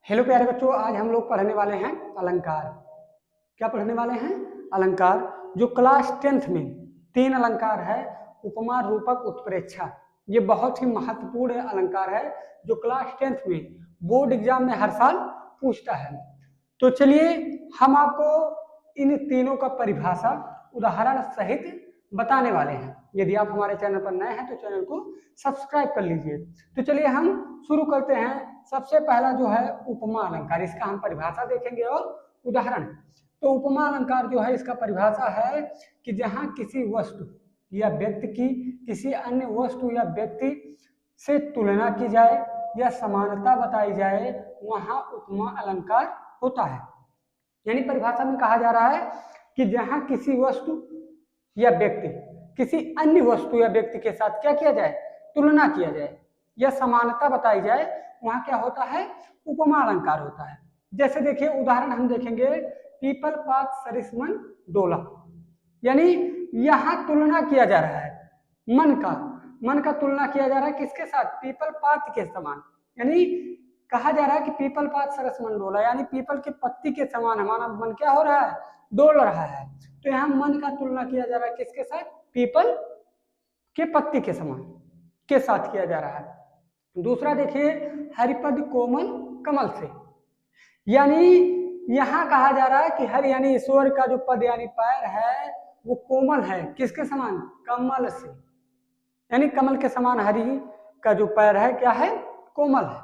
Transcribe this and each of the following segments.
Hello प्यारे बच्चों, आज हम लोग पढ़ने वाले हैं अलंकार। क्या पढ़ने वाले हैं? अलंकार। जो क्लास 10th में 3 अलंकार है, उपमा, रूपक, उत्प्रेक्षा। ये बहुत ही महत्वपूर्ण अलंकार है जो क्लास 10th में बोर्ड एग्जाम में हर साल पूछता है। तो चलिए हम आपको इन तीनों का परिभाषा उदाहरण सहित बताने वाले हैं। यदि आप हमारे चैनल पर नए हैं तो चैनल को सब्सक्राइब कर लीजिए। तो चलिए हम शुरू करते हैं। सबसे पहला जो है उपमा अलंकार, इसका हम परिभाषा देखेंगे और उदाहरण। तो उपमा अलंकार जो है, इसका परिभाषा है कि जहां किसी वस्तु या व्यक्ति की किसी अन्य वस्तु या व्यक्ति से तुलना की जाए या समानता बताई जाए, वहां उपमा अलंकार होता है। यानी परिभाषा में कहा जा रहा है कि जहां किसी वस्तु या व्यक्ति किसी अन्य वस्तु या व्यक्ति के साथ क्या किया जाए, तुलना किया जाए या समानता बताई जाए, वहां क्या होता है, उपमा अलंकार होता है। जैसे देखिए उदाहरण हम देखेंगे, पीपल पात सरिसमन डोला। यानी यहां तुलना किया जा रहा है मन का तुलना किया जा रहा है किसके साथ? पीपल पात के समान। यानी कहा जा रहा है कि पीपल पात सरसमन डोला, यानी पीपल के पत्ती के समान हमारा मन क्या हो रहा है, डोल रहा है। तो यहाँ मन का तुलना किया जा रहा है किसके साथ? पीपल के पत्ती के समान के साथ किया जा रहा है। दूसरा देखिए, हरिपद कोमल कमल से। यानी यहां कहा जा रहा है कि हरि यानी ईश्वर का जो पद यानी पैर है वो कोमल है, किसके समान? कमल से। यानी कमल के समान हरि का जो पैर है क्या है, कोमल है।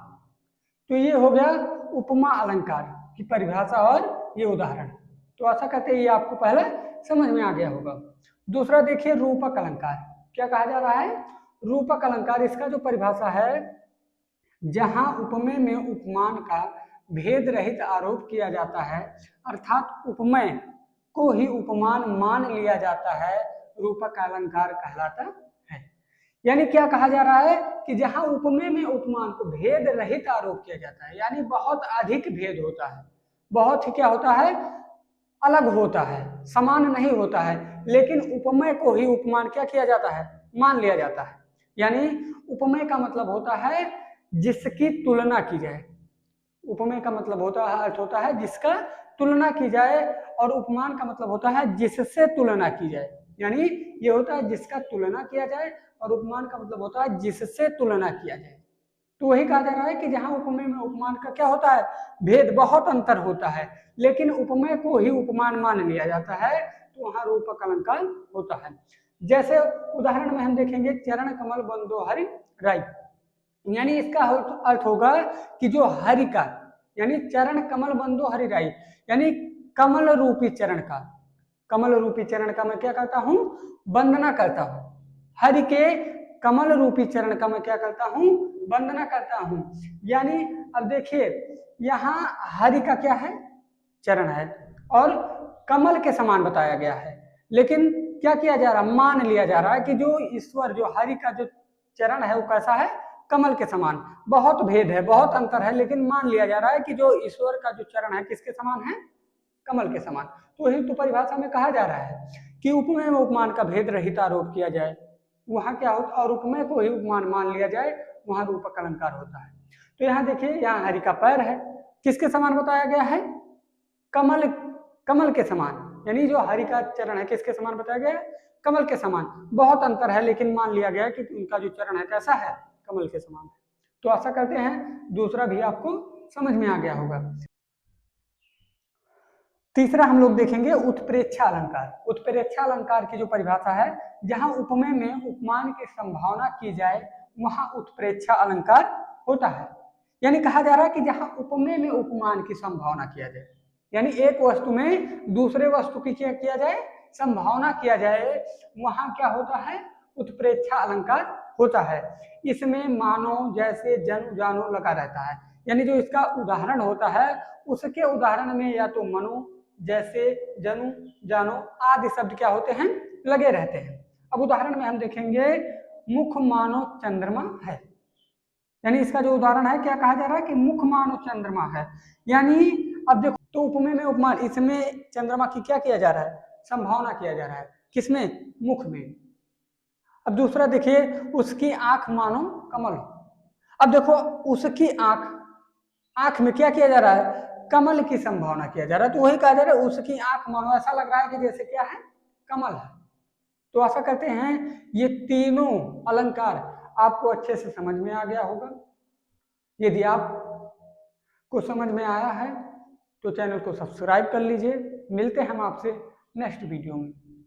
तो ये हो गया उपमा अलंकार की परिभाषा और ये उदाहरण। तो आशा करते हैं ये आपको पहले समझ में आ गया होगा। दूसरा देखिए रूपक अलंकार। क्या कहा जा रहा है? रूपक अलंकार। इसका जो परिभाषा है, जहां उपमेय में उपमान का भेद रहित आरोप किया जाता है, अर्थात उपमेय को ही उपमान मान लिया जाता है, रूपक अलंकार कहलाता है। यानी क्या कहा जा रहा है कि जहां उपमेय में उपमान को भेद रहित आरोप किया जाता है, यानी बहुत अधिक भेद होता है, बहुत ही क्या होता है, अलग होता है, समान नहीं होता है, लेकिन उपमेय को ही उपमान क्या किया जाता है, मान लिया जाता है। यानी उपमेय का मतलब होता है जिसकी तुलना की जाए। उपमेय का मतलब होता है, अर्थ होता है जिसका तुलना की जाए, और उपमान का मतलब होता है जिससे तुलना की जाए। यानी ये होता है जिसका तुलना किया जाए, और उपमान का मतलब होता है जिससे तुलना किया जाए। तो वही कहा जा रहा है कि जहां उपमेय में उपमान का क्या होता है, भेद, बहुत अंतर होता है, लेकिन उपमेय को ही उपमान मान लिया जाता है, तो वहां रूपक अलंकार होता है। जैसे उदाहरण में हम देखेंगे, चरण कमल बंदो हरि राई। यानी इसका अर्थ होगा कि जो हरि का, यानी चरण कमल बंदो हरि राई, यानी कमल रूपी चरण का, कमल रूपी चरण का मैं क्या करता हूं, वंदना करता हूं। हरि के कमल रूपी चरण का मैं क्या करता हूं, वंदना करता हूं। यानी अब देखिए यहां हरि का क्या है, चरण है, और कमल के समान बताया गया है, लेकिन क्या किया जा रहा है, मान लिया जा रहा है कि जो ईश्वर, जो हरि का जो चरण है वो कैसा है, कमल के समान। बहुत भेद है, बहुत अंतर है, लेकिन मान लिया जा रहा है कि जो ईश्वर का जो चरण है किसके समान है, कमल के समान। तो वही तो परिभाषा में कहा जा रहा है कि उपमेय में उपमान का भेद रहित आरोप किया जाए, वहां क्या होता, और उपमेय को ही उपमान मान लिया जाए, वहां रूपक अलंकार होता है। तो यहाँ देखिए, यहाँ हरि का पैर है, किसके समान बताया गया है, कमल, कमल के समान। यानी जो हरि का चरण है किसके समान बताया गया है, कमल के समान। बहुत अंतर है, लेकिन मान लिया गया कि उनका जो चरण है कैसा है, कमल के समान है। तो आशा करते हैं दूसरा भी आपको समझ में आ गया होगा। तीसरा हम लोग देखेंगे उत्प्रेक्षा अलंकार। उत्प्रेक्षा अलंकार की जो परिभाषा है, जहां उपमेय में उपमान की संभावना की जाए, वहां उत्प्रेक्षा अलंकार होता है। यानी कहा जा रहा है कि जहां उपमेय में उपमान की संभावना किया जाए, यानी एक वस्तु में दूसरे वस्तु की क्या किया जाए, संभावना किया जाए, वहां क्या होता है, उत्प्रेक्षा अलंकार होता है। इसमें मानो, जैसे, जनु, जानो लगा रहता है। यानी जो इसका उदाहरण होता है, उसके उदाहरण में या तो मनो, जैसे, जनु, जानो आदि शब्द क्या होते हैं, लगे रहते हैं। अब उदाहरण में हम देखेंगे, मुख मानो चंद्रमा है। यानी इसका जो उदाहरण है, क्या कहा जा रहा है कि मुख मानो चंद्रमा है। यानी अब देखो, तो उपमेय में उपमान, इसमें चंद्रमा की क्या किया जा रहा है, संभावना किया जा रहा है, किसमें, मुख में। अब दूसरा देखिए, उसकी आंख मानो कमल। अब देखो, उसकी आंख, आंख में क्या किया जा रहा है, कमल की संभावना किया जा रहा है। तो वही कहा जा रहा है उसकी आंख मानो ऐसा लग रहा है कि जैसे क्या है, कमल है। तो आशा करते हैं ये तीनों अलंकार आपको अच्छे से समझ में आ गया होगा। यदि आप को समझ में आया है तो चैनल को सब्सक्राइब कर लीजिए। मिलते हैं हम आपसे नेक्स्ट वीडियो में।